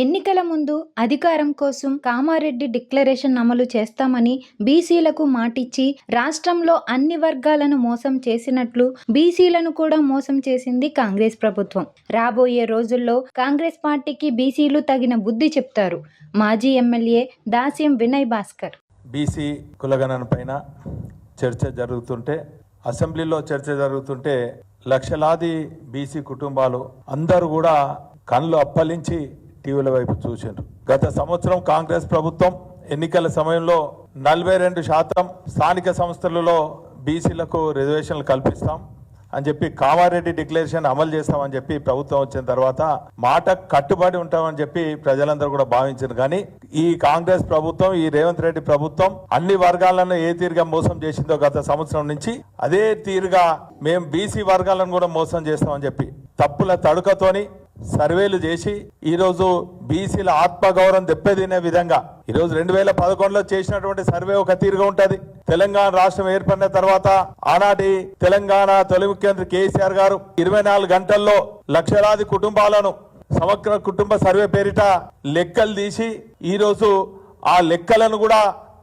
ఎన్నికల ముందు అధికారం కోసం కామారెడ్డి డిక్లరేషన్ అమలు చేస్తామని బీసీలకు మాటిచ్చి రాష్ట్రంలో అన్ని వర్గాలను మోసం చేసినట్లు బీసీలను కూడా మోసం చేసింది కాంగ్రెస్ ప్రభుత్వం. రాబోయే రోజుల్లో కాంగ్రెస్ పార్టీకి బీసీలు తగిన బుద్ధి చెప్తారు. మాజీ ఎమ్మెల్యే దాస్యం వినయ్ భాస్కర్. బీసీ కులగణన పైన చర్చ జరుగుతుంటే, అసెంబ్లీలో చర్చ జరుగుతుంటే లక్షలాది బీసీ కుటుంబాలు అందరూ కూడా కళ్ళు అప్పలించి టీవీల వైపు చూశారు. గత సంవత్సరం కాంగ్రెస్ ప్రభుత్వం ఎన్నికల సమయంలో 42% స్థానిక సంస్థలలో బీసీలకు రిజర్వేషన్లు కల్పిస్తాం అని చెప్పి, కామారెడ్డి డిక్లరేషన్ అమలు చేస్తామని చెప్పి ప్రభుత్వం వచ్చిన తర్వాత మాట కట్టుబడి ఉంటామని చెప్పి ప్రజలందరూ కూడా భావించారు. కానీ ఈ కాంగ్రెస్ ప్రభుత్వం, ఈ రేవంత్ రెడ్డి ప్రభుత్వం అన్ని వర్గాలను ఏ తీరుగా మోసం చేసిందో గత సంవత్సరం నుంచి అదే తీరుగా మేము బీసీ వర్గాలను కూడా మోసం చేస్తామని చెప్పి తప్పుల తడుకతోని సర్వేలు చేసి ఈరోజు బీసీల ఆత్మగౌరవం దెబ్బతినే విధంగా ఈరోజు 2011లో చేసినటువంటి సర్వే ఒక తీరుగా ఉంటది. తెలంగాణ రాష్ట్రం ఏర్పడిన తర్వాత ఆనాటి తెలంగాణ తొలి ముఖ్యమంత్రి కేసీఆర్ గారు 24 గంటల్లో లక్షలాది కుటుంబాలను సమగ్ర కుటుంబ సర్వే పేరిట లెక్కలు తీసి ఈరోజు ఆ లెక్కలను కూడా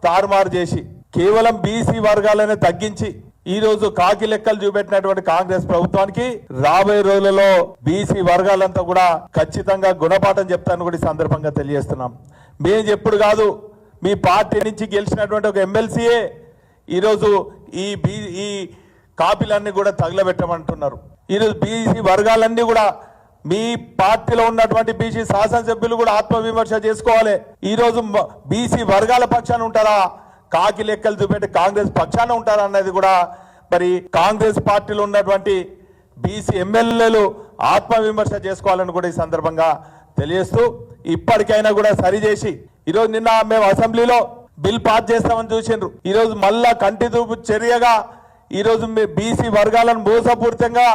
తారుమారు చేసి కేవలం బీసీ వర్గాలనే తగ్గించి ఈరోజు కాకి లెక్కలు చూపెట్టినటువంటి కాంగ్రెస్ ప్రభుత్వానికి రాబోయే రోజులలో బీసీ వర్గాలంతా కూడా ఖచ్చితంగా గుణపాఠం చెప్తాను కూడా ఈ సందర్భంగా తెలియజేస్తున్నాం. మేము చెప్పుడు కాదు, మీ పార్టీ నుంచి గెలిచినటువంటి ఒక ఎమ్మెల్సీయే ఈరోజు ఈ కాపీలన్నీ కూడా తగలబెట్టమంటున్నారు. ఈరోజు బీసీ వర్గాలన్నీ కూడా మీ పార్టీలో ఉన్నటువంటి బీసీ శాసనసభ్యులు కూడా ఆత్మవిమర్శ చేసుకోవాలి. ఈరోజు బీసీ వర్గాల పక్షాన ఉంటారా, కాకి లెక్కలు చూపెట్టి కాంగ్రెస్ పక్షాన ఉంటారా అన్నది కూడా మరి కాంగ్రెస్ పార్టీలో ఉన్నటువంటి బీసీ ఎమ్మెల్యేలు ఆత్మవిమర్శ చేసుకోవాలని కూడా ఈ సందర్భంగా తెలియజేస్తూ, ఇప్పటికైనా కూడా సరిచేసి ఈరోజు నిన్న మేము అసెంబ్లీలో బిల్ పాస్ చేస్తామని చూసిండ్రు. ఈరోజు మళ్ళా కంటి చూపు చర్యగా ఈరోజు బీసీ వర్గాలను మోసపూరితంగా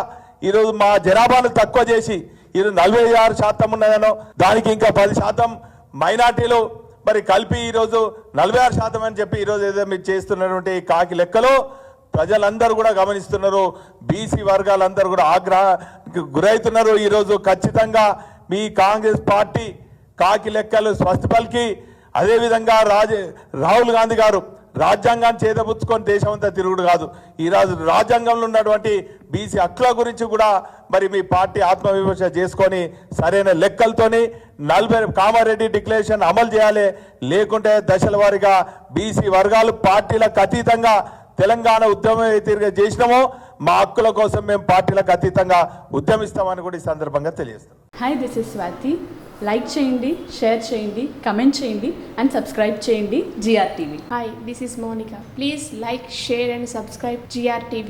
ఈరోజు మా జనాభాను తక్కువ చేసి ఈరోజు 46% ఉన్నదనో దానికి ఇంకా 10% మైనార్టీలు మరి కలిపి ఈరోజు 46% అని చెప్పి ఈరోజు ఏదో మీరు చేస్తున్నటువంటి కాకి లెక్కలు ప్రజలందరూ కూడా గమనిస్తున్నారు. బీసీ వర్గాలందరూ కూడా ఆగ్రహానికి గురవుతున్నారు. ఈరోజు ఖచ్చితంగా మీ కాంగ్రెస్ పార్టీ కాకి లెక్కలు స్పష్టపలికి, అదేవిధంగా రాహుల్ గాంధీ గారు రాజ్యాంగాన్ని చేతపుచ్చుకొని దేశం అంతా తిరుగుడు కాదు, ఈరోజు రాజ్యాంగంలో ఉన్నటువంటి బీసీ హక్కుల గురించి కూడా మరి మీ పార్టీ ఆత్మవిమర్శ చేసుకొని సరైన లెక్కలతోని కామారెడ్డి డిక్లరేషన్ అమలు చేయాలి. లేకుంటే దశల వారీగా బీసీ వర్గాలు పార్టీలకు అతీతంగా తెలంగాణ ఉద్యమం ఏ తీరుగా చేసినామో మా హక్కుల కోసం మేము పార్టీలకు అతీతంగా ఉద్యమిస్తామని కూడా ఈ సందర్భంగా తెలియజేస్తాం. Hi, this is Swathi. Like చేయండి, షేర్ చేయండి, కమెంట్ చేయండి అండ్ సబ్స్క్రైబ్ చేయండి GR TV. Hi, this is Monica. Please like, share and subscribe GR TV.